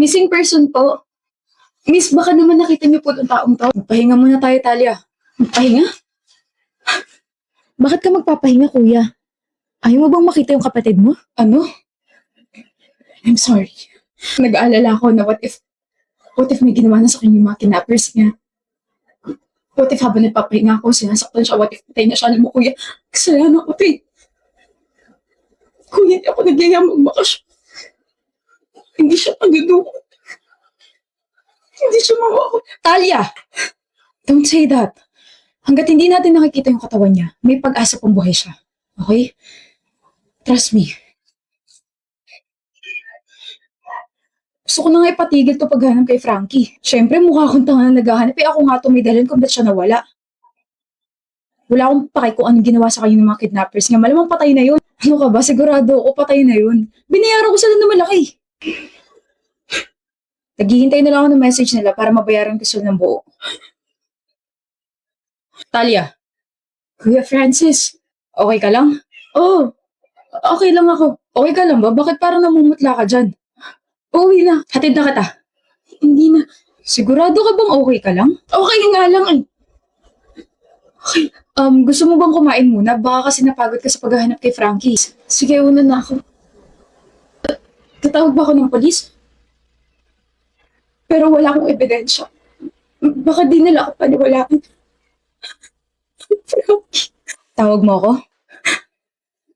Missing person po. Miss, baka naman nakita niyo po yung taong to. Magpahinga muna tayo, Talia. Magpahinga? Bakit ka magpapahinga, kuya? Ayaw mo bang makita yung kapatid mo? Ano? I'm sorry. Nag-aalala ako na what if may ginawa na sa kanya yung mga kidnappers niya? What if habang nagpapahinga ako, sinasaktan siya, what if patay na siya? Alam mo, kuya, kasalanan ko, te. Kuya, hindi ako nagyayang magbakasyon. Hindi siya pagdudukot. Hindi siya mawako. Talia! Don't say that. Hanggat hindi natin nakikita yung katawan niya, may pag-asa pang buhay siya. Okay? Trust me. Gusto ko na nga ipatigil to paghanap kay Frankie. Siyempre, mukha akong tanga na naghahanap. Eh ako nga tumidalan kung ba't siya nawala. Wala akong pake kung anong ginawa sa kanya ng mga kidnappers nga. Malamang patay na yun. Ano ka ba? Sigurado ako patay na yun. Binayaran ko sila na malaki. Naghihintay na lang ako ng message nila para mabayaran ko sila ng buo. Talia. Kuya Francis. Okay ka lang? Oo. Okay lang ako. Okay ka lang ba? Bakit parang namumutla ka dyan? Uuwi na. Hatid na kita. Hindi na. Sigurado ka bang okay ka lang? Okay nga lang eh. Okay. Gusto mo bang kumain muna? Baka kasi napagod ka sa paghahanap kay Frankie. Sige, una na ako. Tatawag ba ako ng polis? Pero wala akong ebidensya. Baka di nila ako paniwalaan. Frankie. Tawag mo ako?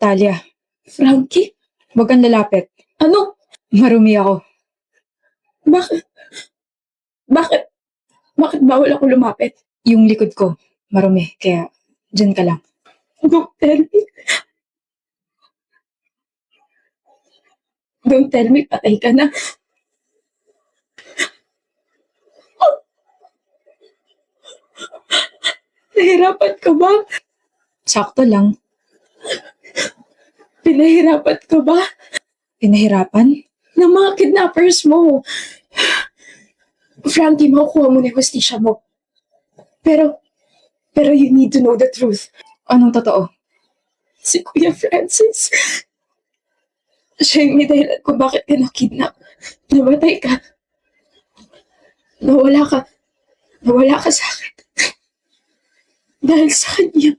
Talia. Frankie? Huwag kang lalapit. Ano? Marumi ako. Bakit? Bakit? Bakit bawal ako lumapit? Yung likod ko, marumi. Kaya, dyan ka lang. Don't tell me. Don't tell me, patay ka na. Nahirapan ka ba? Sakto lang. Pinahirapan ka ba? Pinahirapan? Ng mga kidnappers mo. Frankie, makukuha mo na yung hustisya mo. Pero you need to know the truth. Anong totoo? Si Kuya Francis. Siya yung may dahilan kung bakit ka na-kidnap. Namatay ka. Nawala ka. Nawala ka sa akin. Dahil sa kanya.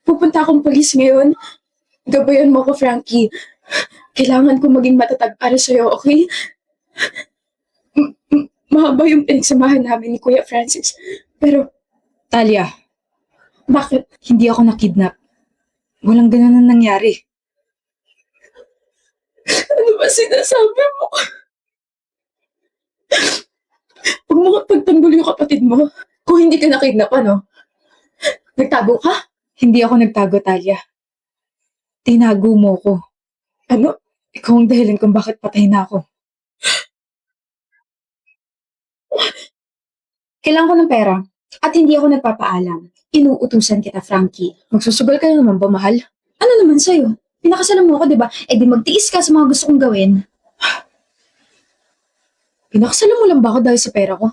Pupunta akong polis ngayon. Gabayan mo ko, Frankie. Kailangan ko maging matatag para sa'yo, okay? Mahaba yung pinagsamahan namin ni Kuya Francis. Pero, Talia, bakit hindi ako na-kidnap? Walang ganun na nangyari. Ano ba sinasabi mo? Huwag mo pagtanggol yung kapatid mo. Kung hindi ka na-kidnap, ano? Nagtago ka? Hindi ako nagtago, Talia. Tinago mo ko. Ano? Ikaw ang dahilan kung bakit patay na ako. Kailangan ko ng pera. At hindi ako nagpapaalam. Inuutusan kita, Frankie. Magsusugal ka na naman ba, mahal? Ano naman sa'yo? Pinakasalan mo ako, di ba? Eh di magtiis ka sa mga gusto kong gawin. Pinakasalan mo lang ba ako dahil sa pera ko?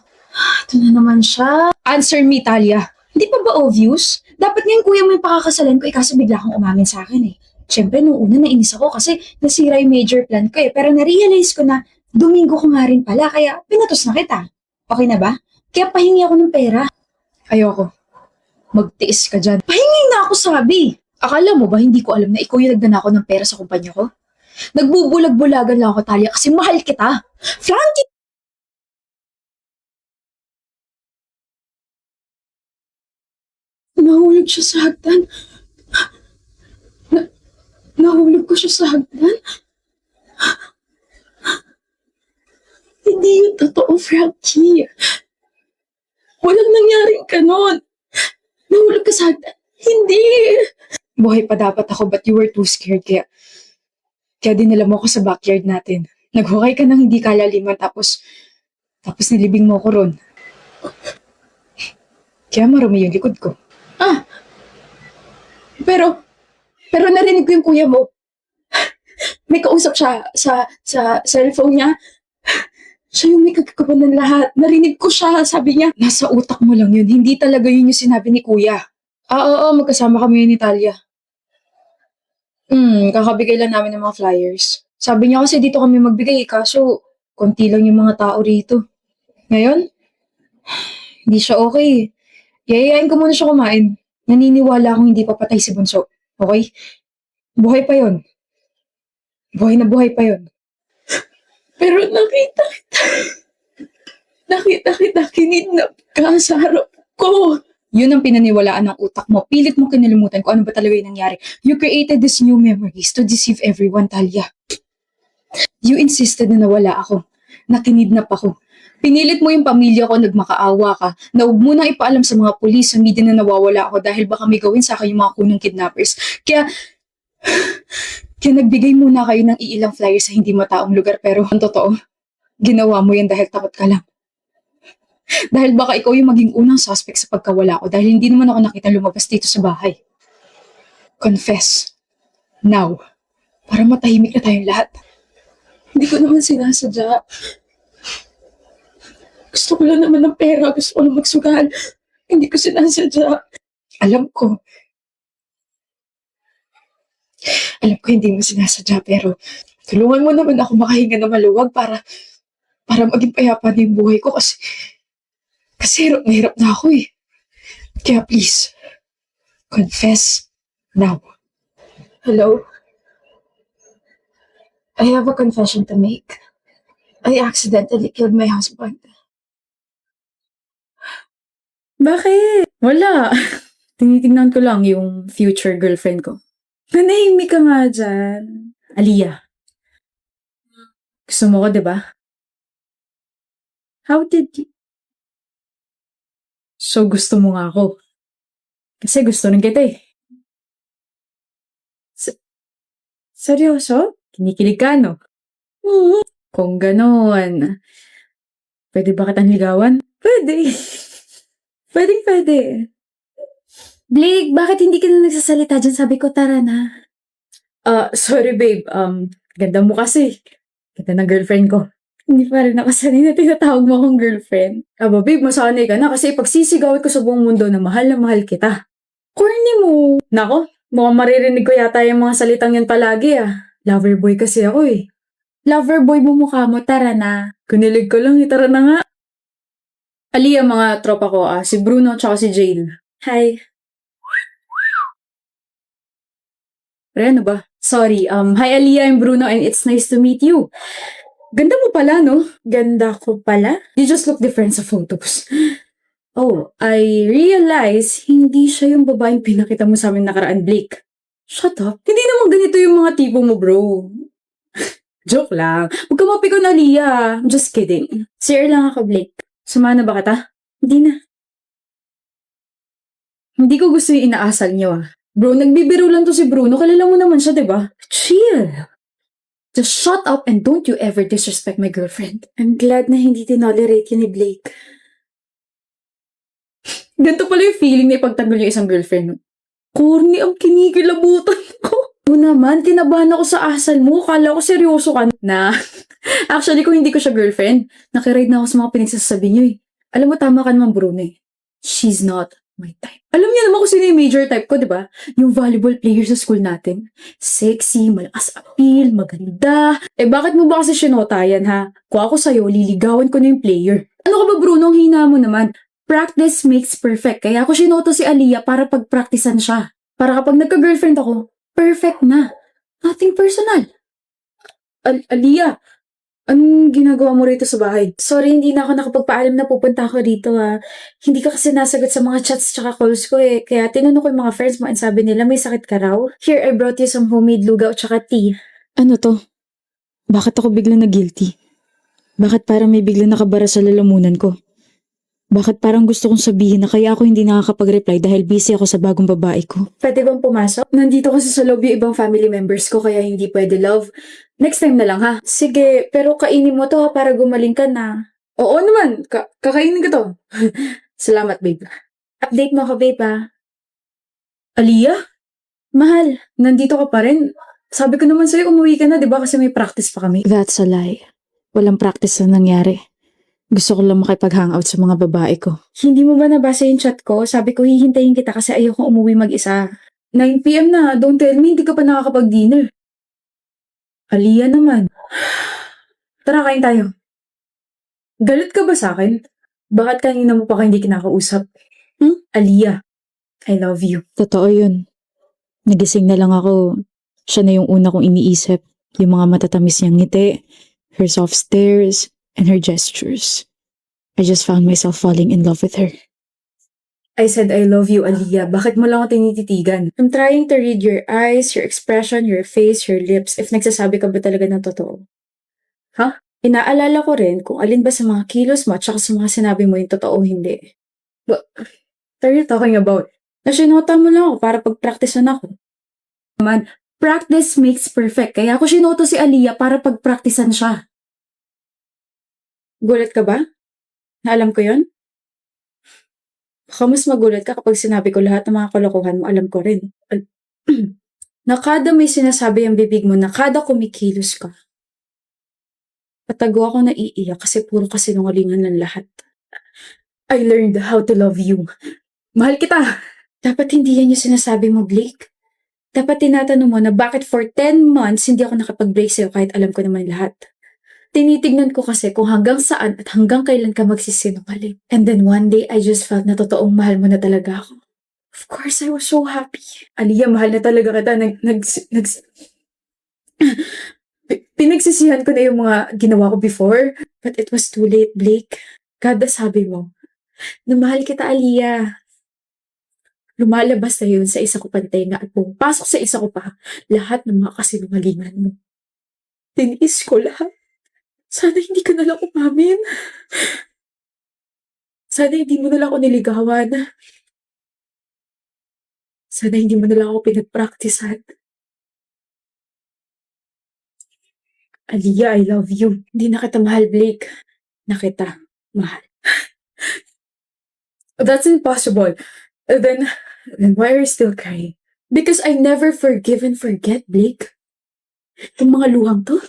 Ito na naman siya. Answer me, Talia. Hindi pa ba obvious? Dapat ngayon kuya mo yung pakakasalan ko, ikaso bigla kang umamin sa akin eh. Siyempre, nung una nainis ako kasi nasira yung major plan ko eh. Pero na-realize ko na Domingo ko nga rin pala, kaya pinatos na kita. Okay na ba? Kaya pahingi ako ng pera. Ayoko. Magtiis ka dyan. Pahingi na ako, sabi. Akala mo ba hindi ko alam na ikaw yung nagnanakaw ng pera sa kumpanya ko? Nagbubulag-bulagan lang ako, Talia, kasi mahal kita. Frankie! Nahulog siya sa hagdan. Nahulog ko siya sa hagdan. Hindi yun totoo, Frankie. Walang nangyaring ganon. Nahulog ka sa hagdan. Hindi. Buhay pa dapat ako, but you were too scared, kaya dinala mo ako sa backyard natin. Naghukay ka ng hindi kalaliman, tapos nilibing mo ako ron. Kaya marumi yung likod ko. Pero narinig ko yung kuya mo. May kausap siya sa cellphone niya. Siya yung may kagagawa ng lahat. Narinig ko siya, sabi niya. Nasa utak mo lang yun. Hindi talaga yun yung sinabi ni kuya. Oo, magkasama kami yun ni Talia. Kakabigay lang namin ng mga flyers. Sabi niya kasi dito kami magbigay, kaso konti lang yung mga tao rito. Ngayon, hindi siya okay. Yayayain ko muna siya kumain. Naniniwala akong hindi papatay si Bunso. Okay? Buhay pa yon. Buhay na buhay pa yon. Pero nakita kita, kinidnap ka sa harap ko. Yun ang pinaniwalaan ng utak mo. Pilit mo kinalimutan kung ano ba talaga yung nangyari. You created these new memories to deceive everyone, Talia. You insisted na nawala ako. Na kinidnap ako. Pinilit mo yung pamilya ko, nagmakaawa ka. Na huwag mo nang ipaalam sa mga pulis sa media na nawawala ako dahil baka may gawin sa akin yung mga kunong kidnappers. Kaya nagbigay muna kayo ng iilang flyers sa hindi mataong lugar pero ang totoo, ginawa mo yan dahil takot ka lang. Dahil baka ikaw yung maging unang suspect sa pagkawala ko dahil hindi naman ako nakita lumabas dito sa bahay. Confess. Now. Para matahimik na tayong lahat. Hindi ko naman sinasadya. Gusto ko lang naman ng pera. Gusto ko lang magsugal. Hindi ko sinasadya. Alam ko. Alam ko hindi mo sinasadya pero tulungan mo naman ako makahinga na maluwag para maging payapa na yung buhay ko kasi hirap na ako eh. Kaya please, confess now. Hello? I have a confession to make. I accidentally killed my husband. Bakit? Wala. Tinitingnan ko lang yung future girlfriend ko. Nanahimik ka nga dyan. Aliyah. Gusto mo ko, diba? How did you... So, gusto mo nga ako. Kasi gusto rin kita eh. Seryoso? Kinikilig ka, no? Kung ganon, pwede ba kitang ligawan? Pwede. Pwede. Blake, bakit hindi ka na nagsasalita dyan? Sabi ko, tara na. Sorry babe. Ganda mo kasi. Ganda ng girlfriend ko. Hindi pa rin nakasanay na tinatawag mo akong girlfriend. Aba babe, masanay ka na kasi pagsisigawin ko sa buong mundo na mahal kita. Corny mo. Nako, mukhang maririnig ko yata yung mga salitang yan palagi ah. Lover boy kasi ako eh. Lover boy mo mukha mo, tara na. Kunilig ko lang, tara na nga. Aliyah, mga tropa ko, si Bruno at si Jane. Hi. Ano ba? Sorry, hi Aliyah, I'm Bruno and it's nice to meet you. Ganda mo pala, no? Ganda ko pala? You just look different sa photos. Oh, I realize hindi siya yung babaeng pinakita mo sa amin nakaraan, Blake. Shut up. Hindi naman ganito yung mga tipo mo, bro. Joke lang. Huwag ka mapikon, Aliyah. I'm just kidding. Sir lang ako, Blake. Sumana ba kita? Hindi na. Hindi ko gusto yung inaasal niyo, ah. Bro, nagbibiro lang to si Bruno. Kilala mo naman siya, diba? Chill. Just shut up and don't you ever disrespect my girlfriend. I'm glad na hindi tinolerate yun ni Blake. Ganito pala yung feeling na ipagtanggol yung isang girlfriend. Corny ang kinikilabutan ko. O naman, kinabahan ako sa asal mo. Kala ko seryoso ka na. Actually, kung hindi ko siya girlfriend, nakiride na ako sa mga pinagsasabi niyo eh. Alam mo, tama ka naman, Bruno eh. She's not my type. Alam niyo naman kung sino yung major type ko, di ba? Yung volleyball player sa school natin. Sexy, malakas appeal, maganda. Bakit mo ba kasi sinota yan, ha? Kung ako sa'yo, liligawan ko na yung player. Ano ka ba, Bruno? Ang hina mo naman. Practice makes perfect. Kaya ako sinota si Aliyah para pagpraktisan siya. Para kapag nagka-girlfriend ako, perfect na. Nothing personal. Aliyah, anong ginagawa mo rito sa bahay? Sorry, hindi na ako nakapagpaalam na pupunta ako rito ha. Hindi ka kasi nasagot sa mga chats tsaka calls ko eh. Kaya tinanong ko yung mga friends mo and sabi nila may sakit ka raw. Here, I brought you some homemade lugaw tsaka tea. Ano to? Bakit ako biglang na-guilty? Bakit parang may biglang nakabara sa lalamunan ko? Bakit parang gusto kong sabihin na kaya ako hindi nakakapag-reply dahil busy ako sa bagong babae ko? Pwede bang pumasok? Nandito kasi sa lobby yung ibang family members ko kaya hindi pwede, love. Next time na lang ha. Sige, pero kainin mo to ha para gumaling ka na. Oo naman, kakainin ko to. Salamat, babe. Update mo ako, babe ha. Aliyah? Mahal, nandito ka pa rin. Sabi ko naman sa'yo umuwi ka na, di ba? Kasi may practice pa kami. That's a lie. Walang practice na nangyari. Gusto ko lang makipag-hangout sa mga babae ko. Hindi mo ba nabasa yung chat ko? Sabi ko hihintayin kita kasi ayoko umuwi mag-isa. 9 PM na, don't tell me hindi ka pa nakakapag-dinner. Aliyah naman. Tara, kain tayo. Galit ka ba sa akin? Bakit kanina mo pa hindi kinakausap? Aliyah, I love you. Totoo yun. Nagising na lang ako. Siya na yung una kong iniisip. Yung mga matatamis niyang ngiti, her soft stares, and her gestures. I just found myself falling in love with her. I said I love you, Aliyah. Bakit mo lang ako tinititigan? I'm trying to read your eyes, your expression, your face, your lips, if nagsasabi ka ba talaga ng totoo. Ha? Inaalala ko rin kung alin ba sa mga kilos mo at saka sa mga sinabi mo yung totoo o hindi. What are you talking about? Nasinota mo lang ako para pag-practicean ako. Man, practice makes perfect. Kaya ako sinoto si Aliyah para pag-practicean siya. Gulat ka ba? Na alam ko yon? Baka mas magulat ka kapag sinabi ko lahat ng mga kalokohan mo, alam ko rin. Na kada may sinasabi ang bibig mo, na kada kumikilos ka. Patago ako naiiyak kasi puro kasinungalingan ng lahat. I learned how to love you. Mahal kita! Dapat hindi yan yung sinasabi mo, Blake. Dapat tinatanong mo na bakit for 10 months hindi ako nakapag-break sa'yo kahit alam ko naman lahat. Tinitignan ko kasi kung hanggang saan at hanggang kailan ka magsisinungaling. And then one day, I just felt na totoong mahal mo na talaga ako. Of course, I was so happy. Aliyah, mahal na talaga kita. Pinagsisihan ko na yung mga ginawa ko before. But it was too late, Blake. Kada sabi mo, na mahal kita, Aliyah. Lumalabas na yun sa isa ko pang tenga at pumapasok sa isa ko pa lahat ng mga kasinungalingan mo. Tiniis ko lahat. Sana hindi ka nalang umamin. Sana hindi mo nalang ako niligawan. Sana hindi mo nalang ako pinag-practicean. Aliyah, I love you. Hindi na kita mahal, Blake. Na kita mahal. That's impossible. Then why are you still crying? Because I never forgive and forget, Blake. Yung mga luhang to.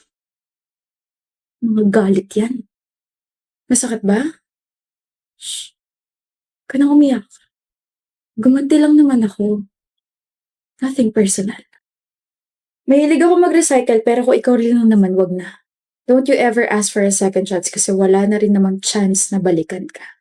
Mga galit yan. Masakit ba? Shh. Huwag ka nang umiyak. Gumanti lang naman ako. Nothing personal. Mahilig ako mag-recycle pero kung ikaw rin lang naman, wag na. Don't you ever ask for a second chance kasi wala na rin namang chance na balikan ka.